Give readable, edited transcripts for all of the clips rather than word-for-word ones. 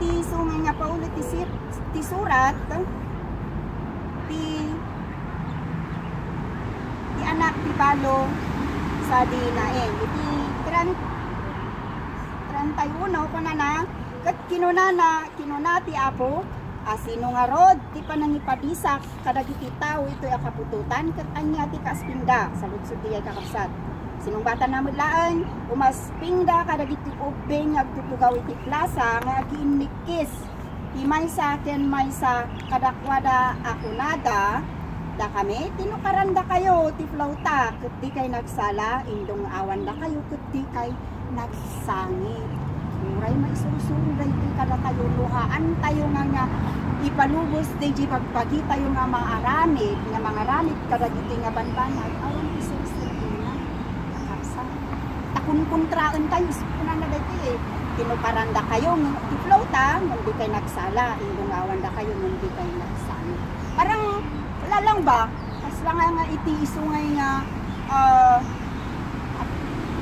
iti sungay nga paulit ti surat ti anak ti balo sa dinaen iti 31 kuna na ket kinuna ti apo sino nga rod ti panangipadisak kadagiti tao ito akapututan ket anya ti kaspinda sa lutsod ti kakabsat. Sinong bata na mudlaan, umaspingda kadagiti ubing agtutugaw iti plaza nga agiinikis. Ti maysa ken maysa kadakwada akunada da kami tinukaranda kayo ti flauta ket di kay nagsala indong awan da kayo ket di kay nagsangi. Muray maisusuray ti kada tayo luhaan tayo nga ipalubos di pagpagi tayo nga mga aramid kadagiti nga banbanag aron isusuri kunkontraan tayo, kuna na dito tinukaranda kayo, ti flauta, hindi kayo nagsala, indungawan na kayo, hindi kayo nagsala. Parang, wala lang ba? Kasi lang nga iti isungay nga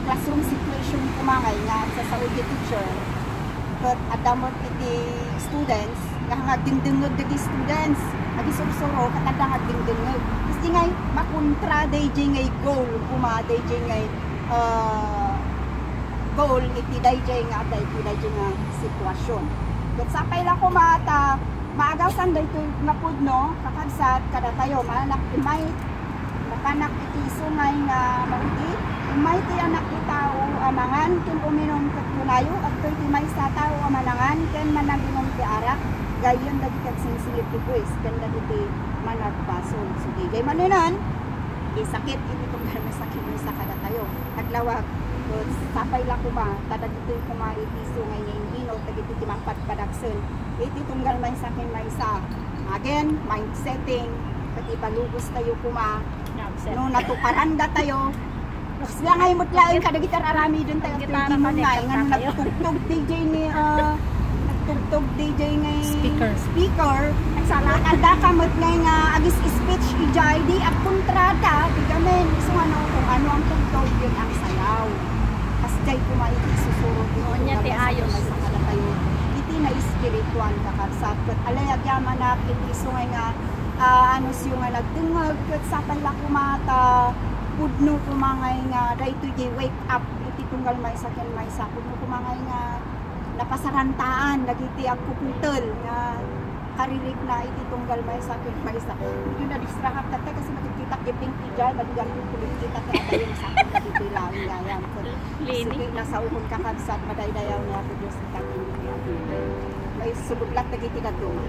classroom situation kumangay nga sa Saudi teacher, but adamot iti students, nga dingdingod diti students, nagisursuro, katanda nga dingdingod. Kasi nga, makontra day ngay goal, day ngay goal iti dayjay nga sitwasyon. Ket sapay la ko maagasan daytoy nga pudno kakabsat kada tayo manak imay makanak iti sungay nga maudi imay ti anak ti tao amangan ken uminom ket kunayo adtoy ti maysa tao amanangan ken managinom ti arak gayon dagiti singsilip ti pues ken dagiti managbason sugigay manenan sakit ini tunggal may sakit mo sa kada tayo naglawag sapay la kuma tadag ito kuma iti sungay nga ingino tagiti timangpad padaksen iti tunggal may sakit may isa again mind setting pati palubos tayo kuma no natukaranda tayo sila ngay mutlain kada gitar arami dun tayo gitara man nga nagtugtog DJ ni tugtog DJ ngay speaker nagsala kada kamot ngay nga agis speech ijay di ang kontrata bigamen so kung ano ang tugtog yun ang sayaw kasjay kumait isusuro nya ti ayos sa kada kayo iti na espiritual kakabsat ket alayag yaman na iti sungay nga ano siyo nga nagdungag ket sapay la kumata pudno kumangay nga daytoy di wake up iti tunggal may saken may sa pudno kumangay nga napasarantaan nagiti agkupuntel nga karirik na iti tunggal may sakit may sakit yun na distrahap tatay kasi makikita giping tijay madigang kulit kita kaya tayo sakit nagiti lang yayan sige nasa uhon kakabsat madaydayaw niya po Diyos may subudlat nagiti na doon